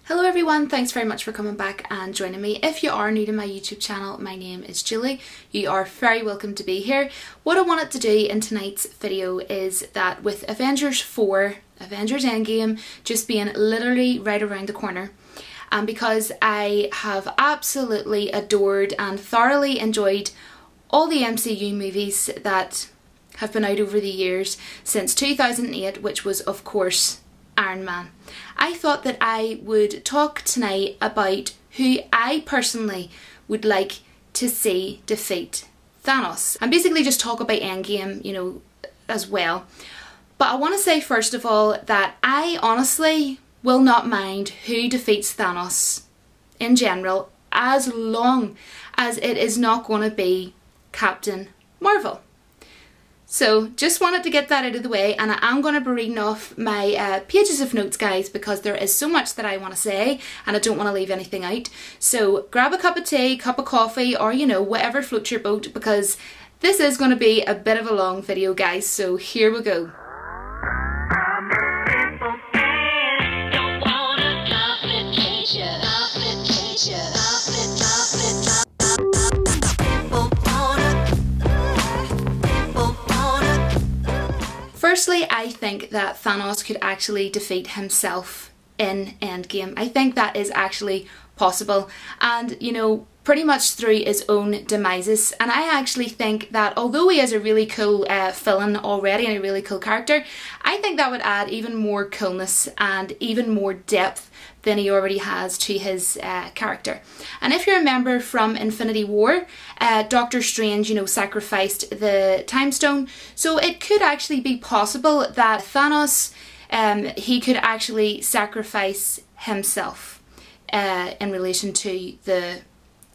Hello everyone, thanks very much for coming back and joining me. If you are new to my YouTube channel, my name is Julie. You are very welcome to be here. What I wanted to do in tonight's video is that with Avengers 4, Avengers EndGame just being literally right around the corner, and because I have absolutely adored and thoroughly enjoyed all the MCU movies that have been out over the years since 2008, which was of course Iron Man, I thought that I would talk tonight about who I personally would like to see defeat Thanos, and basically just talk about EndGame, you know, as well. But I want to say first of all that I honestly will not mind who defeats Thanos in general, as long as it is not going to be Captain Marvel. So just wanted to get that out of the way, and I am going to be reading off my pages of notes, guys, because there is so much that I want to say and I don't want to leave anything out. So grab a cup of tea, cup of coffee, or you know, whatever floats your boat, because this is going to be a bit of a long video, guys, so here we go. Firstly, I think that Thanos could actually defeat himself in EndGame. I think that is actually possible, and you know, pretty much through his own demises. And I actually think that although he is a really cool villain already and a really cool character, I think that would add even more coolness and even more depth than he already has to his character. And if you remember from Infinity War, Doctor Strange, you know, sacrificed the Time Stone, so it could actually be possible that Thanos, he could actually sacrifice himself in relation to the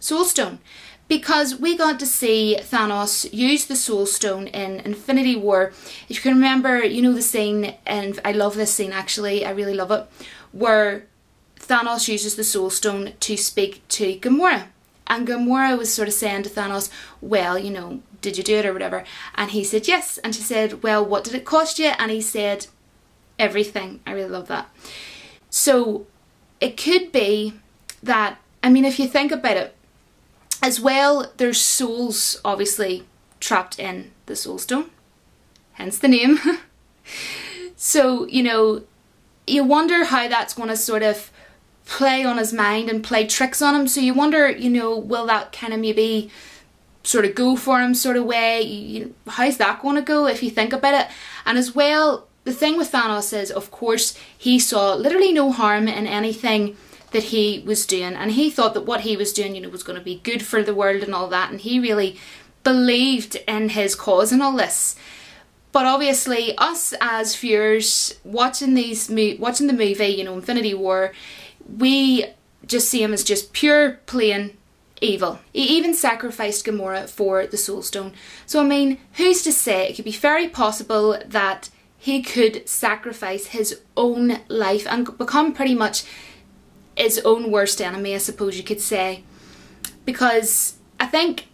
Soul Stone, because we got to see Thanos use the Soul Stone in Infinity War. If you can remember, you know the scene, and I love this scene actually, I really love it, where Thanos uses the Soul Stone to speak to Gamora, and Gamora was sort of saying to Thanos, well, you know, did you do it or whatever? And he said yes, and she said, well, what did it cost you? And he said, everything. I really love that. So it could be that, I mean, if you think about it as well, there's souls obviously trapped in the Soul Stone, hence the name. So, you know, you wonder how that's going to sort of play on his mind and play tricks on him. So you wonder, you know, will that kind of maybe sort of go for him sort of way? How's that going to go if you think about it? And as well, the thing with Thanos is, of course, he saw literally no harm in anything that he was doing, and he thought that what he was doing, you know, was going to be good for the world and all that, and he really believed in his cause and all this. But obviously, us as viewers watching the movie, you know, Infinity War, we just see him as just pure, plain evil. He even sacrificed Gamora for the Soul Stone. So I mean, who's to say? It could be very possible that he could sacrifice his own life and become pretty much his own worst enemy, I suppose you could say. Because I think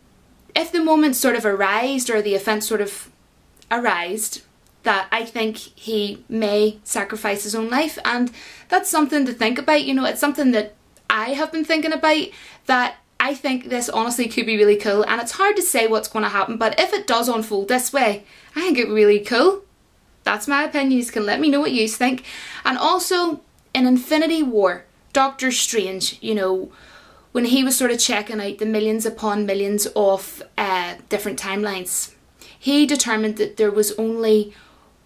if the moment sort of arised, or the event sort of arised, that I think he may sacrifice his own life, and that's something to think about. You know, it's something that I have been thinking about, that I think this honestly could be really cool, and it's hard to say what's going to happen, but if it does unfold this way, I think it would be really cool. That's my opinion. You can let me know what you think. And also, in Infinity War, Doctor Strange, you know, when he was sort of checking out the millions upon millions of different timelines, he determined that there was only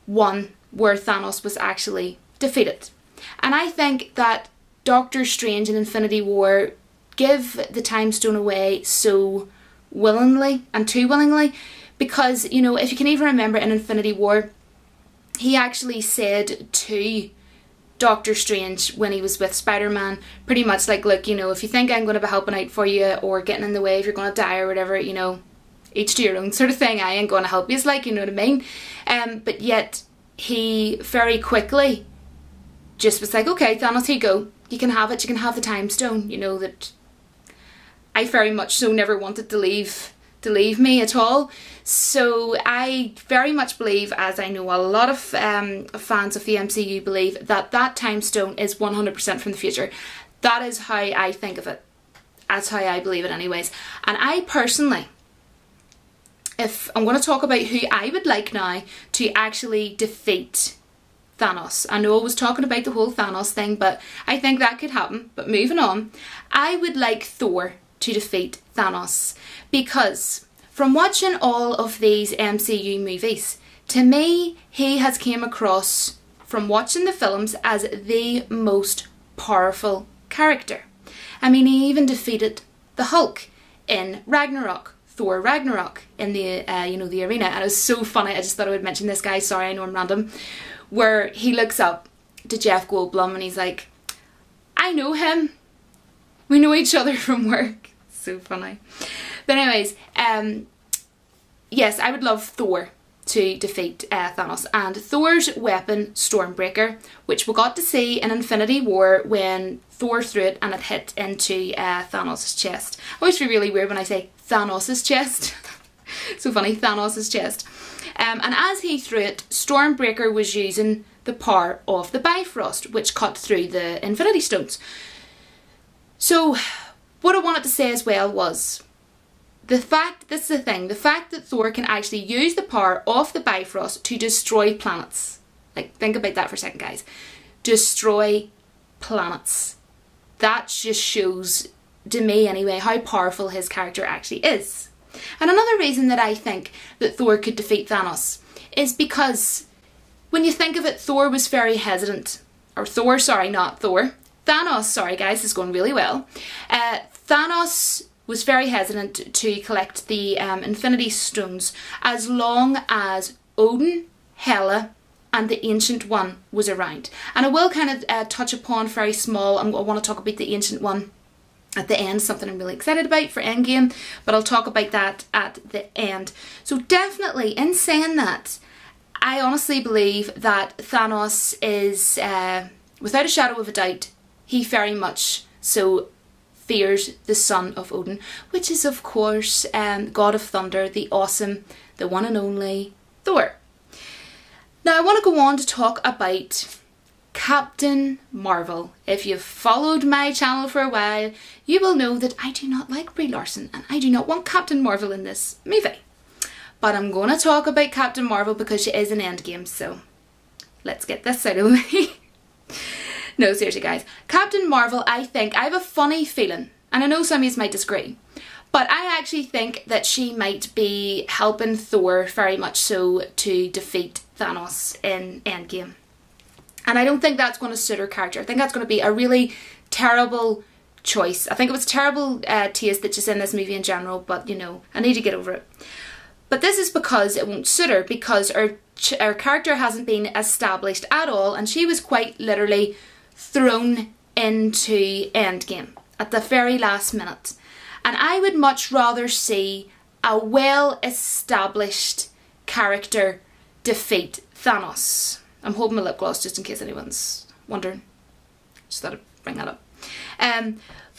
one where Thanos was actually defeated. And I think that Doctor Strange in Infinity War give the Time Stone away so willingly and too willingly, because, you know, if you can even remember in Infinity War, he actually said to Doctor Strange when he was with Spider-Man, pretty much like, look, you know, if you think I'm going to be helping out for you or getting in the way if you're going to die or whatever, you know, each to your own sort of thing, I ain't going to help you, it's like, you know what I mean? But yet he very quickly just was like, okay, Thanos, here you go, you can have it, you can have the Time Stone. You know, that I very much so never wanted to leave to leave me at all. So I very much believe, as I know a lot of fans of the MCU believe, that that time stone is 100% from the future. That is how I think of it. That's how I believe it anyways. And I personally, if I'm going to talk about who I would like now to actually defeat Thanos. I know I was talking about the whole Thanos thing, but I think that could happen. But moving on, I would like Thor to defeat Thanos, because from watching all of these MCU movies, to me, he has came across, from watching the films, as the most powerful character. I mean, he even defeated the Hulk in Ragnarok. Thor Ragnarok in the the arena, and it was so funny. I just thought I would mention this guy. Sorry, I know I'm random. Where he looks up to Jeff Goldblum and he's like, "I know him. We know each other from work." So funny. But anyways, yes, I would love Thor to defeat Thanos, and Thor's weapon, Stormbreaker, which we got to see in Infinity War when Thor threw it and it hit into Thanos' chest. I always feel really weird when I say Thanos' chest. So funny, Thanos' chest. And as he threw it, Stormbreaker was using the power of the Bifrost, which cut through the Infinity Stones. So what I wanted to say as well was, the fact that Thor can actually use the power of the Bifrost to destroy planets. Like, think about that for a second, guys. Destroy planets. That just shows, to me anyway, how powerful his character actually is. And another reason that I think that Thor could defeat Thanos is because when you think of it, Thor was very hesitant. Or Thor, sorry, not Thor. Thanos, sorry guys, this is going really well. Thanos was very hesitant to collect the Infinity Stones as long as Odin, Hela and the Ancient One was around. And I will kind of touch upon very small, I want to talk about the Ancient One at the end, something I'm really excited about for EndGame, but I'll talk about that at the end. So definitely, in saying that, I honestly believe that Thanos is, without a shadow of a doubt, he very much so fears the son of Odin, which is of course God of Thunder, the awesome, the one and only Thor. Now I want to go on to talk about Captain Marvel. If you've followed my channel for a while, you will know that I do not like Brie Larson and I do not want Captain Marvel in this movie. But I'm going to talk about Captain Marvel because she is in EndGame, so let's get this out of the way. No, seriously guys, Captain Marvel, I have a funny feeling, and I know some of you might disagree, but I actually think that she might be helping Thor very much so to defeat Thanos in EndGame. And I don't think that's going to suit her character. I think that's going to be a really terrible choice. I think it was terrible taste that she's in this movie in general, but you know, I need to get over it. But this is because it won't suit her, because her character hasn't been established at all, and she was quite literally thrown into EndGame at the very last minute. And I would much rather see a well-established character defeat Thanos. I'm holding my lip gloss just in case anyone's wondering. Just thought I'd bring that up.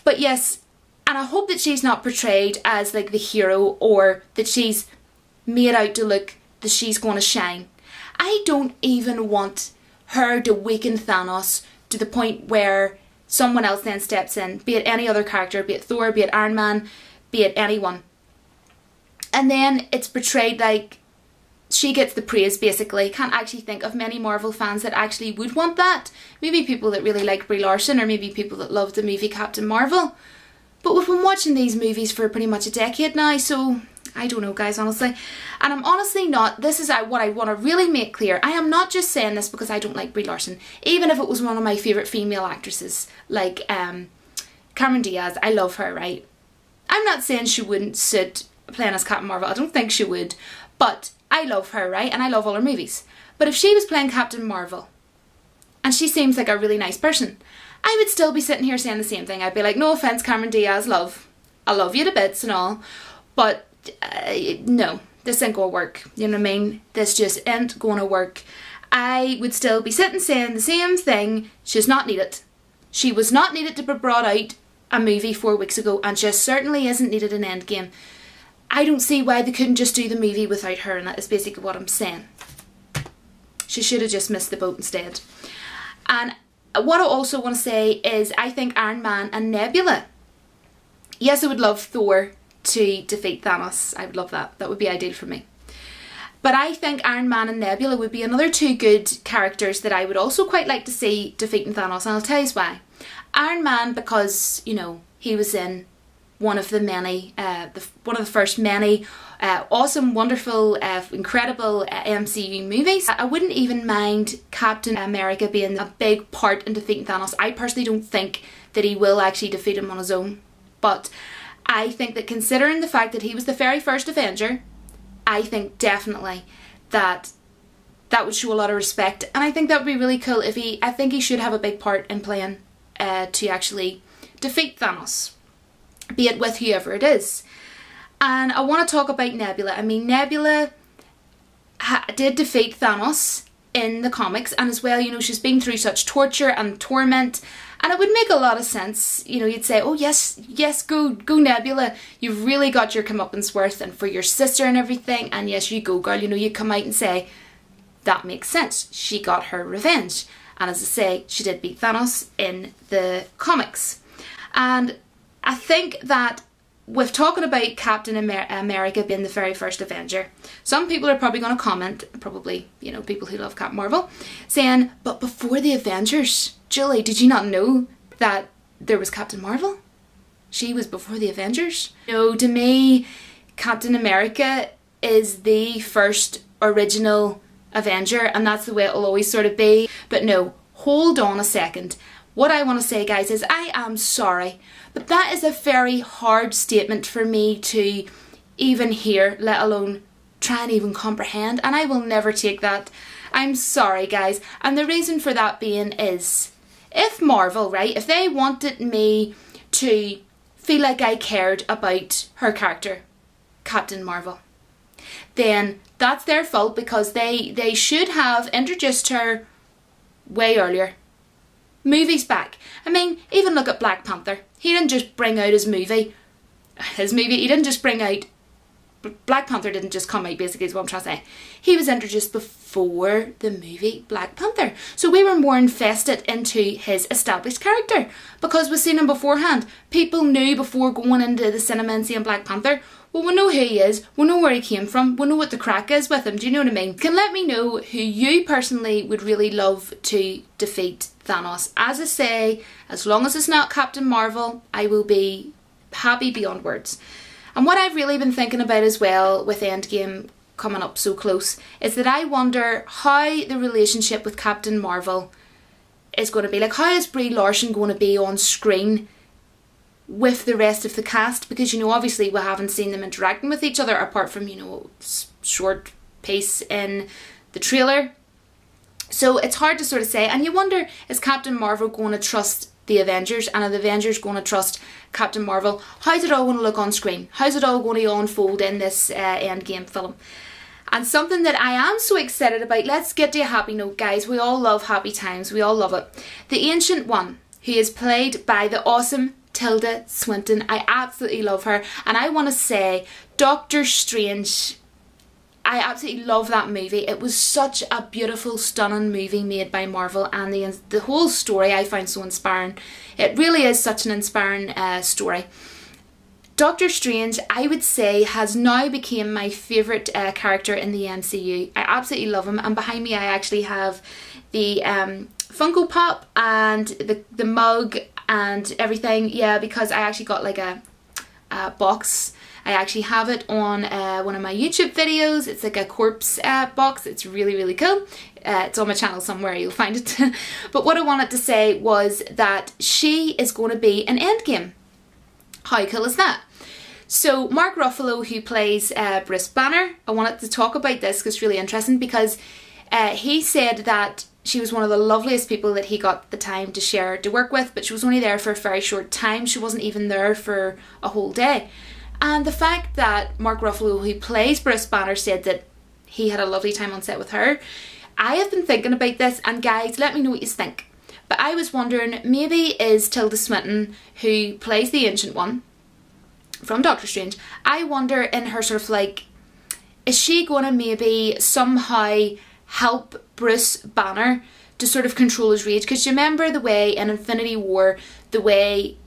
But yes, and I hope that she's not portrayed as like the hero, or that she's made out to look that she's going to shine. I don't even want her to weaken Thanos to the point where someone else then steps in, be it any other character, be it Thor, be it Iron Man, be it anyone. And then it's portrayed like she gets the praise, basically. Can't actually think of many Marvel fans that actually would want that. Maybe people that really like Brie Larson, or maybe people that love the movie Captain Marvel. But we've been watching these movies for pretty much a decade now, so I don't know guys, honestly. And I'm honestly not, this is what I want to really make clear, I am not just saying this because I don't like Brie Larson. Even if it was one of my favourite female actresses, like Cameron Diaz, I love her, right? I'm not saying she wouldn't suit playing as Captain Marvel, I don't think she would, but I love her, right? And I love all her movies. But if she was playing Captain Marvel, and she seems like a really nice person, I would still be sitting here saying the same thing. I'd be like, no offence Cameron Diaz, love, I love you to bits and all, but no, this ain't gonna work, you know what I mean? This just ain't gonna work. I would still be sitting saying the same thing. She's not needed. She was not needed to be brought out a movie 4 weeks ago, and she certainly isn't needed in EndGame. I don't see why they couldn't just do the movie without her, and that is basically what I'm saying. She should have just missed the boat instead. And what I also want to say is I think Iron Man and Nebula. Yes, I would love Thor to defeat Thanos. I would love that. That would be ideal for me. But I think Iron Man and Nebula would be another two good characters that I would also quite like to see defeating Thanos, and I'll tell you why. Iron Man, because, you know, he was in one of the many, one of the first many awesome, wonderful, incredible MCU movies. I wouldn't even mind Captain America being a big part in defeating Thanos. I personally don't think that he will actually defeat him on his own. But I think that considering the fact that he was the very first Avenger, I think definitely that that would show a lot of respect. And I think that would be really cool if I think he should have a big part in playing to actually defeat Thanos, be it with whoever it is. And I want to talk about Nebula. I mean, Nebula did defeat Thanos in the comics, and as well, you know, she's been through such torture and torment, and it would make a lot of sense. You know, you'd say, oh yes, yes, go Nebula, you've really got your comeuppance worth, and for your sister and everything, and yes, you go girl, you know, you come out and say, that makes sense, she got her revenge. And as I say, she did beat Thanos in the comics. And I think that with talking about Captain America being the very first Avenger, some people are probably going to comment, probably, you know, people who love Captain Marvel, saying, but before the Avengers, Julie, did you not know that there was Captain Marvel? She was before the Avengers? No, to me, Captain America is the first original Avenger, and that's the way it'll always sort of be. But no, hold on a second. What I want to say, guys, is I am sorry, but that is a very hard statement for me to even hear, let alone try and even comprehend, and I will never take that. I'm sorry, guys, and the reason for that being is, if Marvel, right, if they wanted me to feel like I cared about her character, Captain Marvel, then that's their fault, because they should have introduced her way earlier. Movies back. I mean, even look at Black Panther. He didn't just bring out his movie, he didn't just bring out, Black Panther didn't just come out, basically is what I'm trying to say. He was introduced before the movie Black Panther. So we were more invested into his established character, because we've seen him beforehand. People knew before going into the cinema and seeing Black Panther, well, we know who he is, we know where he came from, we know what the crack is with him, do you know what I mean? You can let me know who you personally would really love to defeat Thanos. As I say, as long as it's not Captain Marvel, I will be happy beyond words. And what I've really been thinking about as well with EndGame coming up so close is that I wonder how the relationship with Captain Marvel is going to be. Like, how is Brie Larson going to be on screen with the rest of the cast? Because, you know, obviously we haven't seen them interacting with each other apart from, you know, short piece in the trailer. So it's hard to sort of say, and you wonder, is Captain Marvel going to trust the Avengers, and are the Avengers going to trust Captain Marvel? How's it all going to look on screen? How's it all going to unfold in this EndGame film? And something that I am so excited about, let's get to a happy note, guys. We all love happy times, we all love it. The Ancient One, who is played by the awesome Tilda Swinton. I absolutely love her, and I want to say Doctor Strange, I absolutely love that movie. It was such a beautiful, stunning movie made by Marvel, and the whole story I find so inspiring. It really is such an inspiring story. Doctor Strange, I would say, has now become my favourite character in the MCU. I absolutely love him, and behind me I actually have the Funko Pop and the mug and everything, yeah, because I actually got like a box. I actually have it on one of my YouTube videos. It's like a corpse box. It's really, really cool. It's on my channel somewhere, you'll find it. But what I wanted to say was that she is going to be in EndGame. How cool is that? So Mark Ruffalo, who plays Bruce Banner, I wanted to talk about this because it's really interesting, because he said that she was one of the loveliest people that he got the time to share to work with, but she was only there for a very short time. She wasn't even there for a whole day. And the fact that Mark Ruffalo, who plays Bruce Banner, said that he had a lovely time on set with her, I have been thinking about this, and guys, let me know what you think. But I was wondering, maybe is Tilda Swinton, who plays the Ancient One, from Doctor Strange, I wonder in her sort of like, is she going to maybe somehow help Bruce Banner to sort of control his rage? Because you remember the way in Infinity War, the way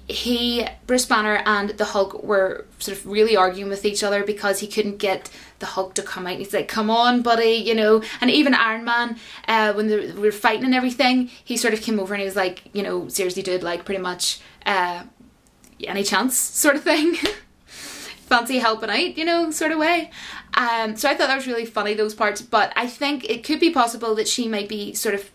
Bruce Banner and the Hulk were sort of really arguing with each other because he couldn't get the Hulk to come out. He's like, come on buddy, you know. And even Iron Man, when they were fighting and everything, he sort of came over and he was like, you know, seriously dude, like pretty much any chance sort of thing. Fancy helping out, you know, sort of way. So I thought that was really funny, those parts. But I think it could be possible that she might be sort of,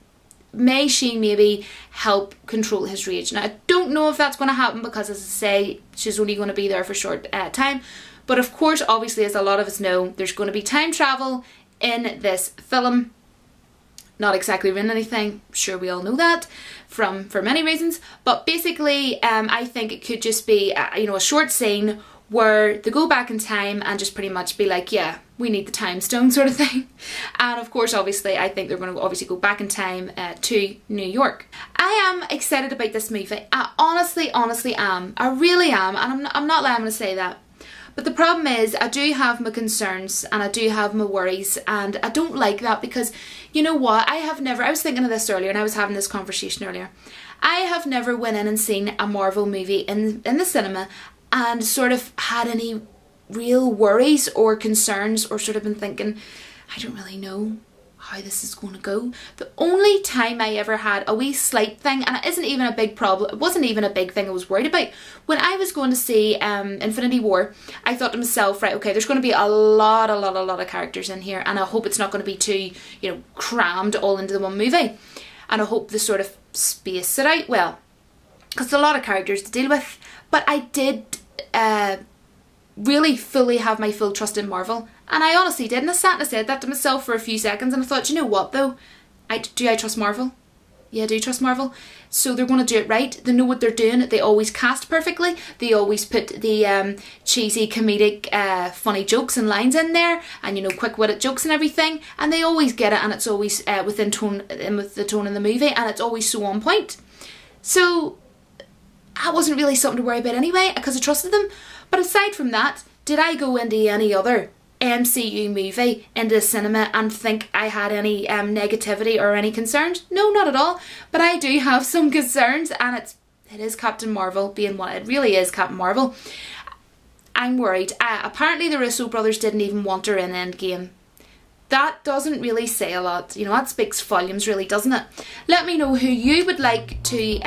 may she maybe help control his rage. Now I don't know if that's going to happen because, as I say, she's only going to be there for a short time. But of course, obviously, as a lot of us know, there's going to be time travel in this film. Not exactly ruin anything, sure we all know that for many reasons. But basically, I think it could just be you know, a short scene where they go back in time and just pretty much be like, yeah, we need the time stone sort of thing. And of course, obviously, I think they're going to obviously go back in time to New York. I am excited about this movie. I honestly am. I really am. And I'm not lying when I say that. But the problem is, I do have my concerns and I do have my worries, and I don't like that because, you know what, I was thinking of this earlier and I was having this conversation earlier. I have never went in and seen a Marvel movie in the cinema and sort of had any real worries or concerns, or sort of been thinking, I don't really know how this is going to go. The only time I ever had a wee slight thing, and it isn't even a big problem, it wasn't even a big thing I was worried about, when I was going to see Infinity War, I thought to myself, right, okay, there's going to be a lot of characters in here, and I hope it's not going to be too, you know, crammed all into the one movie, and I hope they sort of space it out well, because there's a lot of characters to deal with. But I did really fully have my full trust in Marvel, and I honestly did, and I sat and I said that to myself for a few seconds, and I thought, you know what though, do I trust Marvel? Yeah, I do trust Marvel. So they're going to do it right. They know what they're doing. They always cast perfectly. They always put the cheesy comedic funny jokes and lines in there, and, you know, quick-witted jokes and everything, and they always get it, and it's always with the tone in the movie, and it's always so on point. So that wasn't really something to worry about anyway, because I trusted them. But aside from that, did I go into any other MCU movie into the cinema and think I had any negativity or any concerns? No, not at all. But I do have some concerns, and it is Captain Marvel being one. It really is Captain Marvel. I'm worried. Apparently the Russo brothers didn't even want her in EndGame. That doesn't really say a lot. You know, that speaks volumes, really, doesn't it? Let me know who you would like to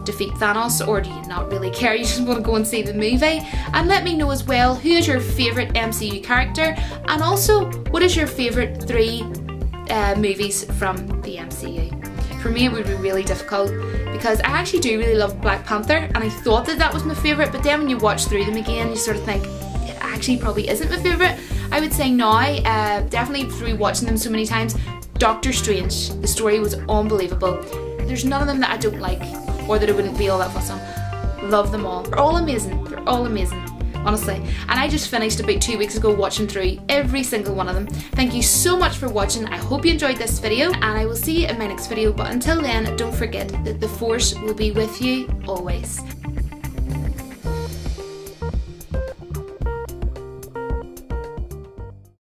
defeat Thanos, or do you not really care? You just want to go and see the movie? And let me know as well, who is your favourite MCU character? And also, what is your favourite 3 movies from the MCU? For me, it would be really difficult, because I actually do really love Black Panther, and I thought that was my favourite, but then when you watch through them again, you sort of think, it actually probably isn't my favourite. I would say now, definitely through watching them so many times, Doctor Strange, the story was unbelievable. There's none of them that I don't like, or that I wouldn't be all that fussed on. Love them all. They're all amazing. They're all amazing, honestly. And I just finished about 2 weeks ago watching through every single one of them. Thank you so much for watching. I hope you enjoyed this video, and I will see you in my next video. But until then, don't forget that the Force will be with you always.